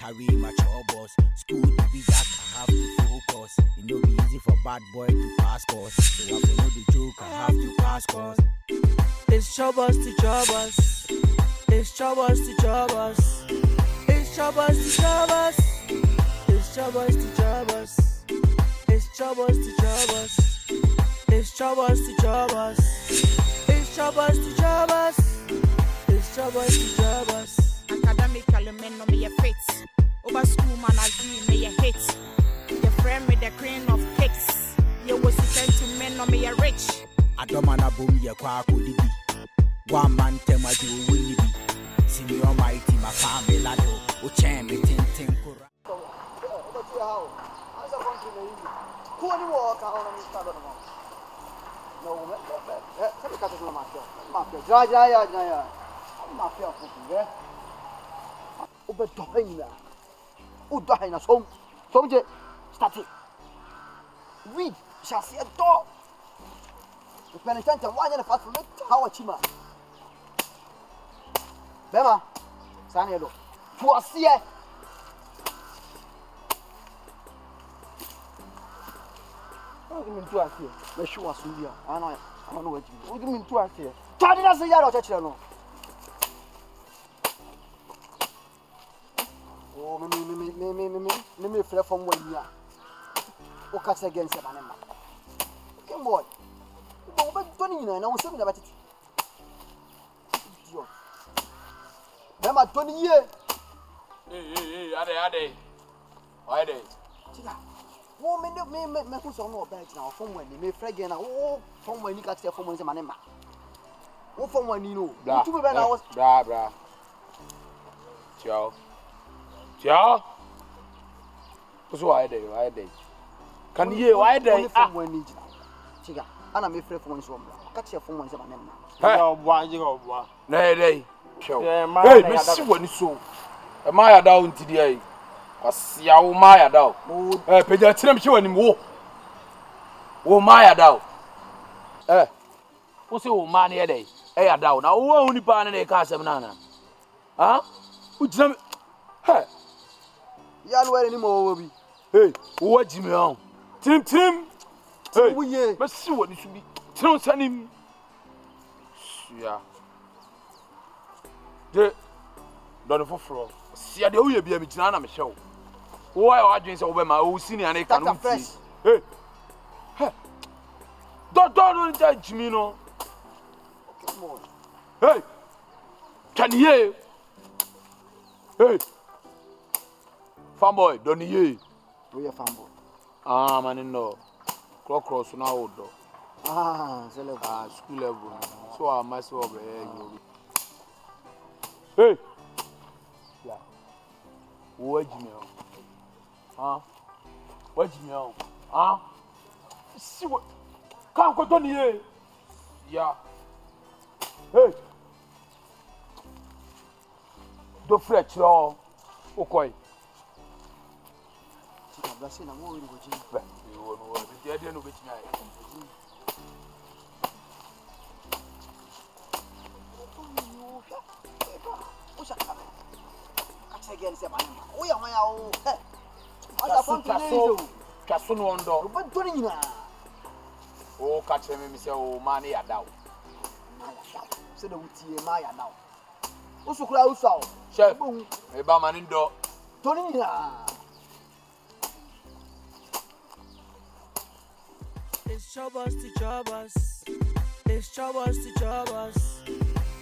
carry my Chopbox. School the big I have to focus. It no be easy for bad boy to pass course. So I know the joke, I have to pass course. It's Chopbox to Chopbox. It's Chopbox to Chopbox. It's Chopbox to Chopbox. It's Chopbox to Chopbox. It's Chopbox to Chopbox. It's Chopbox to Chopbox. It's Chopbox to Chopbox. It's Chopbox to Chopbox. Academically, men no me a fit. Over school, man, I dream me a hit. Your friend with the queen of cakes. You was sent to men no me a rich. I don't man a boom ya kwa kudi bi. One man tema ju wini bi. Senior mighty my family lado. Uche me tin kura. Read, shall see a door. The penitent and one and a fast from it, how a chima. Bema, Sanado, to a seer. What do you mean to us here? Let's show us here. I don't know what you mean. What do you mean to us here? Charlie doesn't yell or touch no. Oh, me flare from 1 year. O catch against a man. Come boy. But 20 and I was saying about it. Remember 20 years. Hey, Ade. Why they? Woman, me who's on no bed now from when you may frag and oh, from when you catch their phone was a man. Oh, from when you know. Bra. Ciao. What's why they? Can you why they? From when you chiga. And I'm afraid for one swamp. Catch your phone was a man. Hey, Miss when you so. Am I down today? Cause you Maya down. Peja Trim show any more. Oh, Maya down. What's your man here day? Hey, down. Now, who only pan in a castle banana? Huh? Who's them? Hey, Yan wear any more. hey, what Jimmy on? Tim. Hey, we ye. let's see what it should be. Tell him. Yeah. The don't for fraud. See, I do be a bit now. I'm sure. Why are you saying over my old senior and I can't fresh? Hey, don't judge me, no. Come on. Hey, can you hear? Hey, fanboy, don't you hear? We are fanboy. Ah, man, no. Cross now, though. School level. So I must over here. Hey, yeah. What you know? Huh? What you know? Huh? See what? Can't go down here. Yeah. Hey. Don't fret, y'all. Okay. I'm worried about you. You won't be there, no, which night. Again, say, we are my own. I want to Casun one dog. but doing now. Oh, catch him, Mr. Oh, money at down. So the Wuti Maya now. Also, close out. Chef, a barman in door. Doing now. It's Chopbox to Chopbox. It's Chopbox to Chopbox.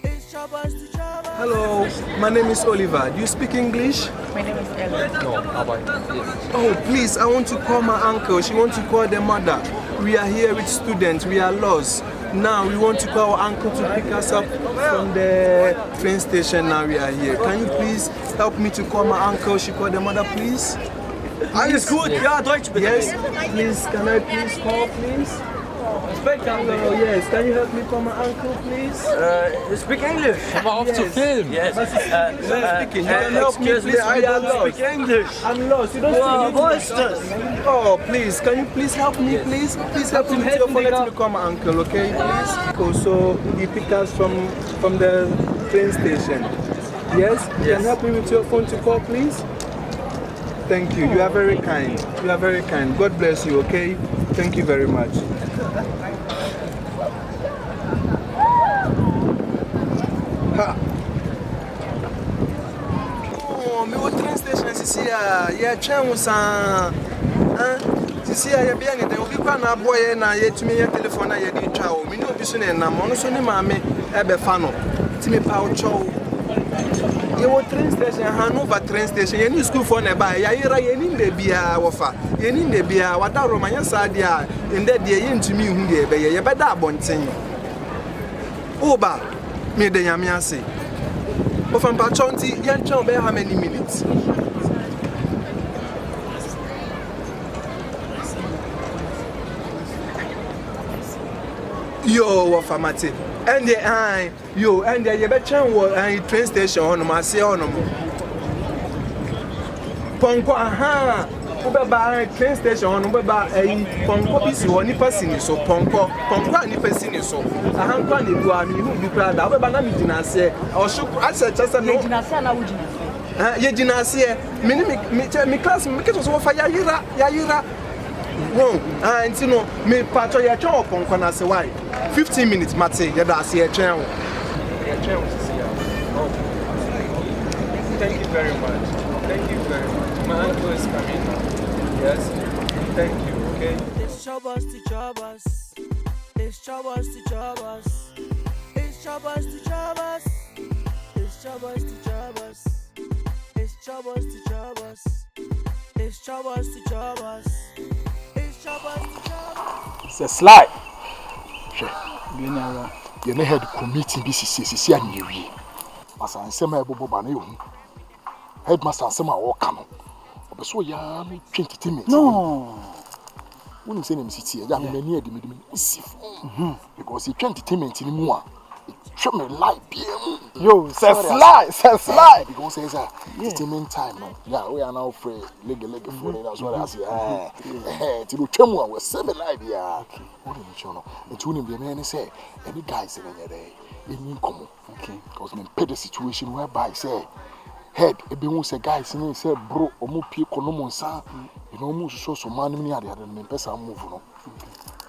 It's Chopbox to Chopbox. Hello, my name is Oliver. Do you speak English? My name is Ellen. No, how about yes. Oh, please, I want to call my uncle. She wants to call the mother. We are here with students. We are lost. Now we want to call our uncle to pick us up from the train station. Now we are here. Can you please help me to call my uncle? She call the mother, please. Alles gut, ja, Deutsch bitte. Yes, please, can I please call, please? Hello, yes, can you help me call my uncle, please? Speak English. Aber auf zu filmen. Yes. You can help me, please. I don't speak English. I'm lost. You don't speak Wo ist das? Oh, please, can you please help me, please? Please help me with your phone. Let me call my uncle, okay, please? So he picked us from the train station. Yes? You can help me with your phone to call, please? Thank you. You are very kind. You are very kind. God bless you, okay? Thank you very much. Oh, me what train station is here? Yeah, chance. This year, you're being it. You'll be a boy and I to me a telephone. I did chow. Me no business and I'm on so mammy, Ebe Fano. Timmy Pow Chow. You want train station, Hanover train station. You need school for nearby. Yaira, you need the beer, Wafa. You need the beer, what are Romania Sadia, and that dear into me who gave a better bonting. Oba, me the Yamiasi. But from Pachonti, young Chow, how many minutes? Yo, Wafamati. And the yo, and the Yabachan train station on my say on Ponko, aha. Ubaba train station on Ubaba a Ponko is one person so Ponko and the person so. I have one who are me who be proud. Ubaba didn't say, or should I say just a no. You didn't say, me class, make it was over Yayira. Whoa, and you know, me part of your job on Kumasi. Why? 15 minutes, Matty. Yeah, that's your channel. Thank you very much. Thank you very much. My uncle is coming now. Yes. Thank you. Okay. It's Chopbox to Chopbox. It's Chopbox to Chopbox. It's Chopbox to Chopbox. It's Chopbox to Chopbox. It's Chopbox to Chopbox. It's Chopbox to Chopbox. It's a slide. You never had committee BCC and you. As I say, my Bobo Baneo. Headmaster, some are all come. But so young, 20 minutes. No. When you say him city, I am near the middle. Because he 20 minutes anymore. Show me light, yo, say slide. Because it's a determined time. Yeah, we are now free. Leg for it. That's what I say. To the chemo was semi live. Yeah, what did you know? And to him, the man say, any guys in there, in common. Okay, because me pay the situation whereby say, head, if you want say guys, and say, bro, or more people, no more, sir, you know, most so man, me, I didn't mean, person move. No,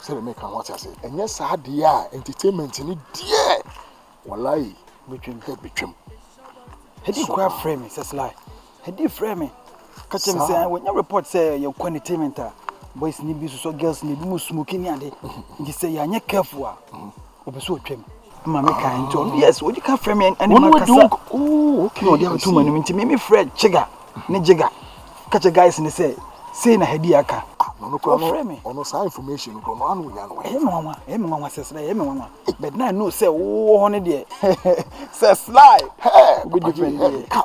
say, make what I say. And yes, I had the entertainment in it, dear. Wallahi, between head between. He did quite frame me, says lie. He did frame me. Catch him say, when your report say your entertainment, boys need be so girls need be smoking and they say you're not careful. Or so trim. Mamma kind John. Yes, what you can frame me and one do. Oh, okay. No, there are too many to me, Fred, Chigga, Nijiga. Catch a guys and they say a Hediaka. No, frame no side information. No, Emma says, Emma, but now no say, oh, honey, dear. Says lie. Good different.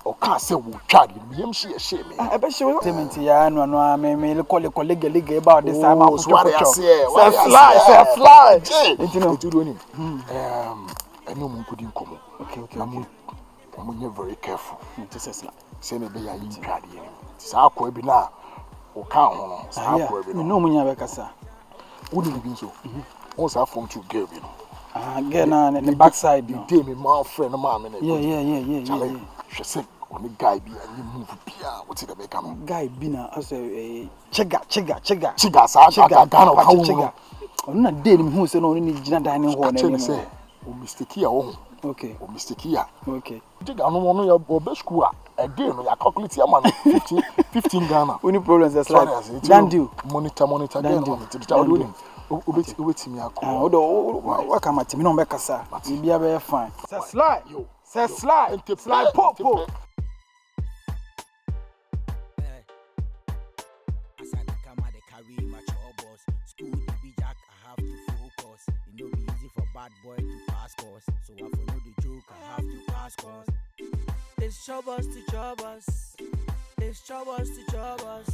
Or can't say, we'll charge him. She shame me. I bet you Teamciano, I may call a colleague about this time. I was what I say. Says lie. You know, to do him. I know we couldn't come. Okay. I'm very careful. This is like, send a day I eat cardi. It's our quibina. O can't you know, when you have a cassa. Wouldn't have been so. Once I phone to give you. Get on the backside. You gave me my friend, mamma. Yeah. She said, on the guy be and you move Pia. What's it a become? Guy Bina, I say, Chigga. I'm not dead who said only dining hall. Say, oh, Mr. Kia. Okay. Oh, Mr. Kia. Okay. I don't want your best school. Again, I calculate your money 15 Ghana. Only problems that's like Dandu. Monitor. Wait me. What come at me? No, make us. You'll be very fine. Say slide. Pop. As I become the carry my Chopbox. School the be jack, I have to focus. It no be easy for bad boy to pass course. So I follow the joke, I have to pass course. It's Chopbox to Chopbox. It's Chopbox to Chopbox.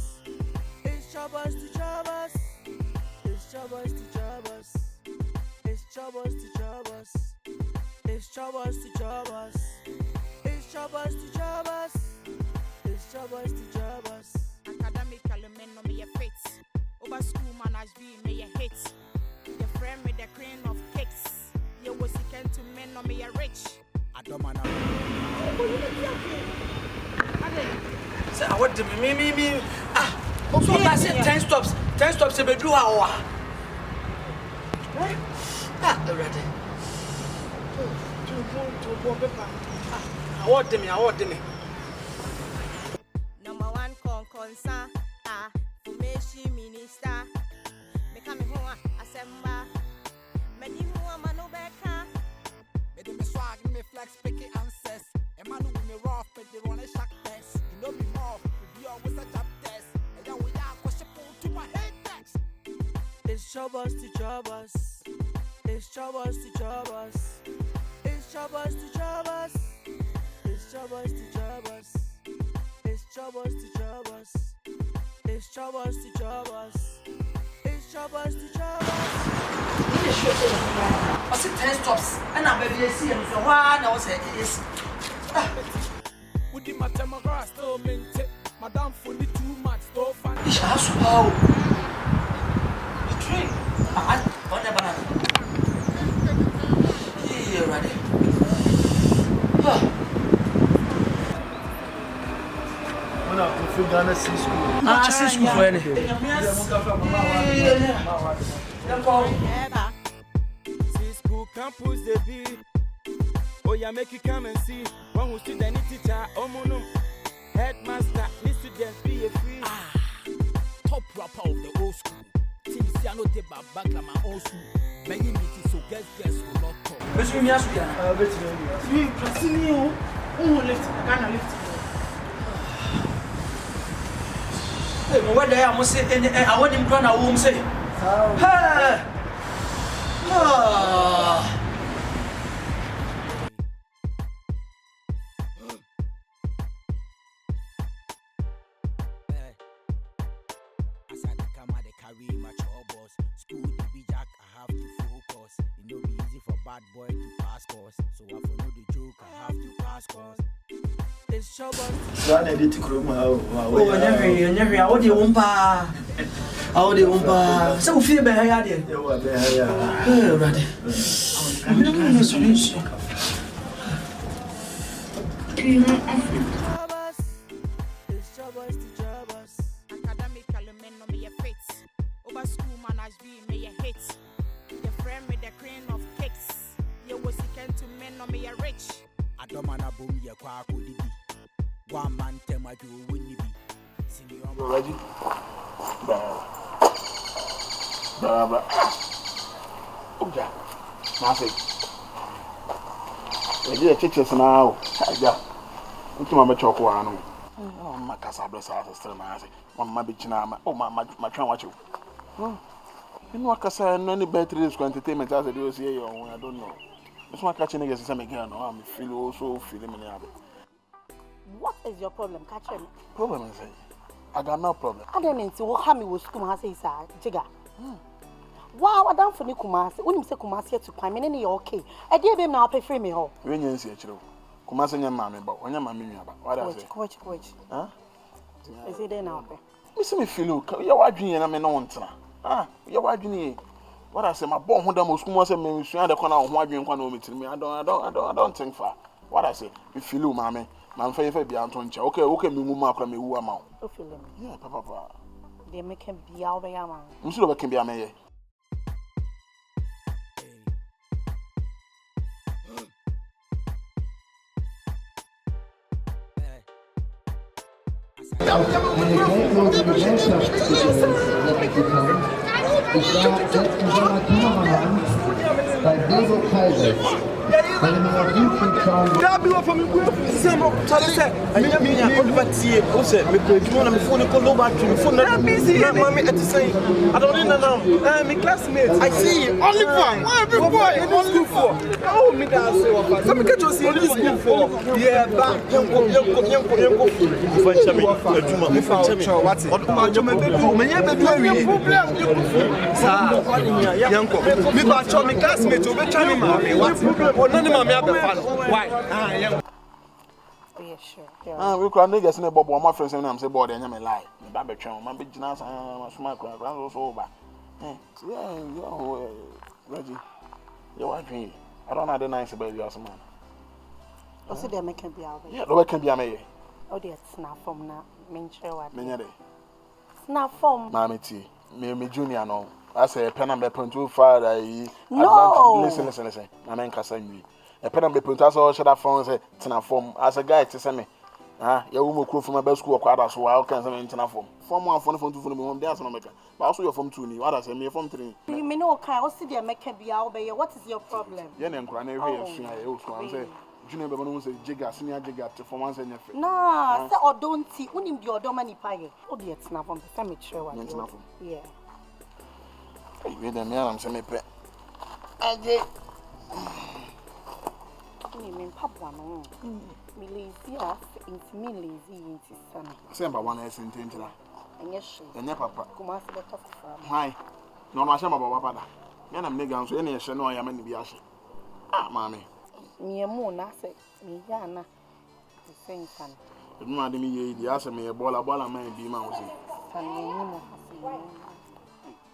It's Chopbox to Chopbox. It's Chopbox to Chopbox. It's Chopbox to Chopbox. It's Chopbox to Chopbox. It's Chopbox to Chopbox. It's Chopbox to Chopbox. Academically, men no me a fit. Over school management me a hit. The friend with the queen of cakes. You was second to men no me a rich. I don't know. Say, I want me. Ah, so I said 10 stops. 10 stops, a bedroom hour. Ah, already. I want them. Number one concern, formation minister. Me come home, assemble. Me di mo manu beka. Me do me swag, me flex, picky answers. A man who me rough, but they run a shock test. You know me more, we always a job test. And then we are question to my head next. It's Chopbox to Chopbox. It's Chopbox to Chopbox. It's Chopbox to Chopbox. It's Chopbox to Chopbox. It's Chopbox to Chopbox. It's Chopbox to Chopbox. It's Chopbox to Chopbox. I said 10 stops. And I'm baby, I see him. So why now say is. Would the matamara still maintain? Madame fully too much, still fun. It's a house wow. The train. On the banana. Yeah, ready. When I prefer Ghana C school. C school for anything. See school campus they be. Oh yeah, make you come and see. One who student teacher, omunum. Headmaster, me students be a free. Top rapper of the old school. Teamciano de Babakla, my old school. Many meetings, so guests will not talk. Which me ask you? Me, Prasini, who lift? Ghana lift. Hey, but what they are must say, I want him to run a home say. Hey! As I come at the carry my Chopbox. School the be jack, I have to focus. It no be easy for bad boy to pass course. So I for know the joke, I have to pass course. It's Chopbox. Ghana did to Kuruma. Oh, never. I want the umpa. So we feel better here. Yeah. Hey, ready. I'm not going to solution. Chopbox. It's Chopbox to Chopbox. Academically, men no me a fit. Over school manage be me a hit. Your friend with the queen of cakes. You was second to men no me a rich. I don't man a boom ya kwa kudi. One man tema you wouldn't be. Senior. You ready? Blah. Oh, yeah. Nothing. We teachers now. Yeah. Into my chocolate. Oh, my Casablanca still my my bitch. Oh, my train watch you. You know, I say no better for entertainment as I do here. I don't know. This one catching niggas is again. I'm feeling me. What is your problem? Catch him. Problem is I got no problem. I don't mean to how me was Kumasi say Jiga. Wow, I don't for Kumasi. When you say Kumasi to climb in okay. I did him now pay free me ho. When you see a Kumasi your mammy, but when your mammy about what I say. Which? Huh? Is it there now? Me feel you're watching and I'm in on. You're watching. What I say, my born who most Kumasi me the corner of one drink one to me. I don't think far. What I say, if you mammy. Man, for be Antoncha. Okay, me move me who am out. Yeah, papa. They make him be out there, man. I'm sure can be a mayor. Gabi from Sam Charlie said, I mean, me phone call nobody, phone not busy. Mommy at the same. I don't know. My classmates. I see only one. Every boy only four. Oh, me that say some catch us in this school for. Yeah, back young. Yeah, sure. We can't niggas in a bob or my friends and I'm say board and I'm lie. Baby Chum, my big jazz and my smart crowd was over. Yeah, Reggie. You're watching. I don't know the nice baby or some man. Also, they make him be out there. Yeah, the way can be a mayor. Oh, they're snap from now. Menyere. Na form. Mami ti. Me junior no. I say pen and be too far No. Listen. Na men kasa nwi. E pen and be punta so shada phone say tina form. As a guy to say me. Ah, ya wo mokro from my school kwada so I can say tina form. Form 1 phone to phone me home there so no make. But also your form 2 ni. What I say me form 3. You me no kan. O see there make bia obey. What is your problem? Ye na nkura na ehwe ye sua ye o so am say junior be no say jiga senior jiga to form 1 say nyefe. Nah, say odonti. Unim di odoma ni pa ye. O de tina form. Say me sure what. Tina form. Yeah. We dem ya am say me pe. Aje. Ni me papa no. Me lazy as into me lazy into sana. Say number 1 is intentional. Enye shi. Enye papa. Kumasi be talk from. Why? No no ashema baba pada. Me na me gan so ene ye hye no ya ma ni bi ahye. Ah mami. Me mu na say me ya na. The same fan. Ebi ma de me ye di ase me ye bola man bi ma wo se. Fan ni mo.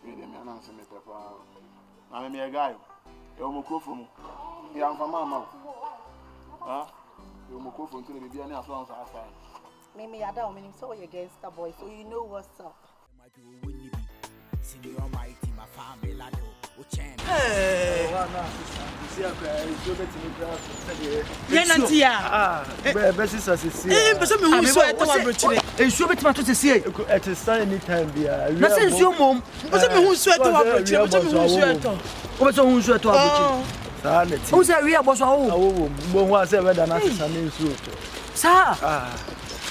We dem ya na se me papa. Na me ye guy. E o mokro from. Ya mfa mama. Ah? E o mokro from tele bi ani aso an sa asa. Me ya da o me so you gangster boy so you know what's up. Senior mighty, my family, lado, Uchem. Hey,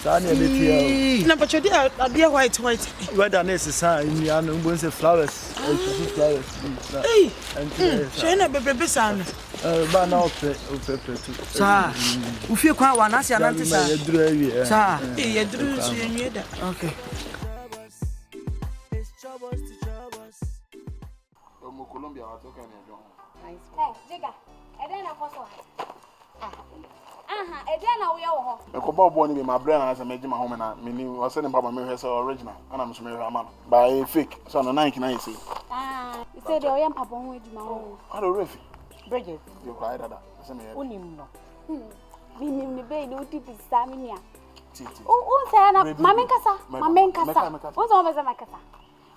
Na but you dey white. Whether necessary in the animal flowers, flowers. Hey, China baby son. But now, pepper too. Sir, if you can't one, I say, sir, You drew you that. okay. It's troubles to troubles. O Colombia wa to kan e jo. Hey, Jigga, Eden akoso. Eden na wo ye wo ho. Me ko ba bo ni me brain na say me gima home na me ni o say ni papa me hwe say original ana me so me hwe ama no by fake so no 99 say You say the oyam papa ho eduma ho. I don't refi Bridget, you cry dada say me unim no. Minim ni be ni odi bisa me nia. titi O say na mame nkasa. O say o be say makasa.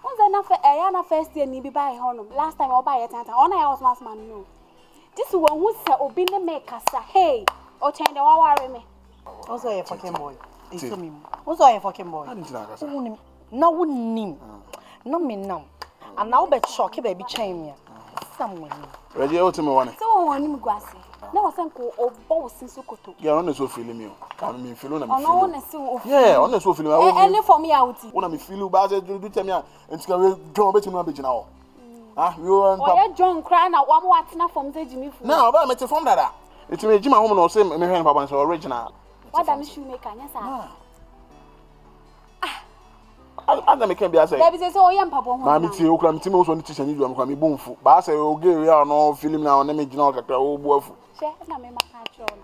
O say na na first year ni bi ba he hono. Last time o ba ye tanta. Ona ya was mass man no. This one who say obi ne me kasa. Hey, o change the wa worry me. Also a fucking boy. It's me. Also a fucking boy. Unim. Na unim. No me now. And now be shock baby chain me. Someone. ready o tell me one So won ni guase. Na wo sen ko obo sinso koto. yeah on so feel me o me feel na me Ono won se wo. yeah on so feel me Any for me out. Una me feel ba say do tell me enti we John be tinu abegina ho ah we on O ye John cry na wa mo atena from say Jimmy fu. na oba me te from dada enti me gima home na o say me hwe papa say original What am shoemaker nya sa? Ada me can be say There be say o yam papa ho. na me tie okura me tie me so ni teacher ni do am kwa me bonfu ba say o ge we no film na na me gina o kakra o bu afu She na me maka cho no.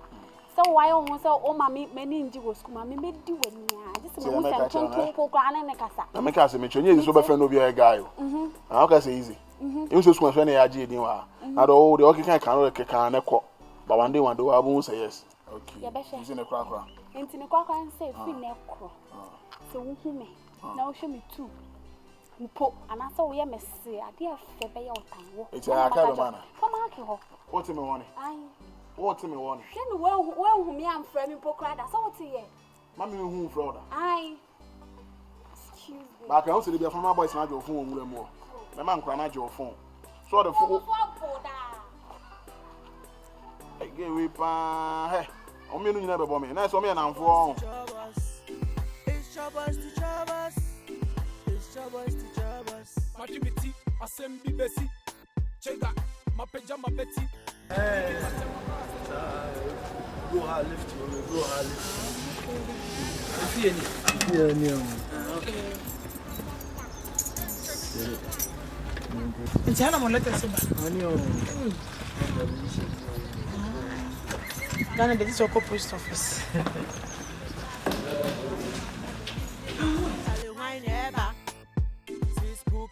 So why o ho say o ma me mani nji go school ma me di wani a. This me wo say tonton ko kwa na ne kasa. na me ka say me chonye so be friend no be a guy o ah ka say easy you say school friend ya je din wa na do o de o kikan kan o kikan na ko ba one day wa bu say yes okay you say na kra Enti ne kwa say fi ne kro. So wo hu me na wo hwe me tu. Upo anasa wo ye mese ade afe be ye otan wo. It's a kind of man. Come on ho. What me want Ai. What me want Hwe me wo hu me am fra me pokra da so what ye. Mami me hu fraud Ai. Excuse me. ba ka o say be from my boys na jo phone wura mu me man kra na jo phone so the phone get we pa he o me no nyina be bo me na so me na mfo It's troubles to troubles. It's troubles to troubles. Matimiti, assembly besi. Chega, my pajama betty. Hey, go hard lift you, go hard lift. China mo let us ba. Gana de so ko post office.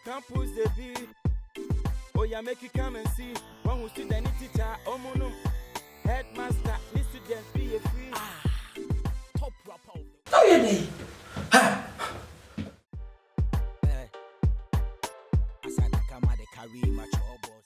Campus the be. Oh yeah, make you come and see. One who student teacher, omunum. Headmaster, the students be a free. Oh, you need. carry my Chopbox.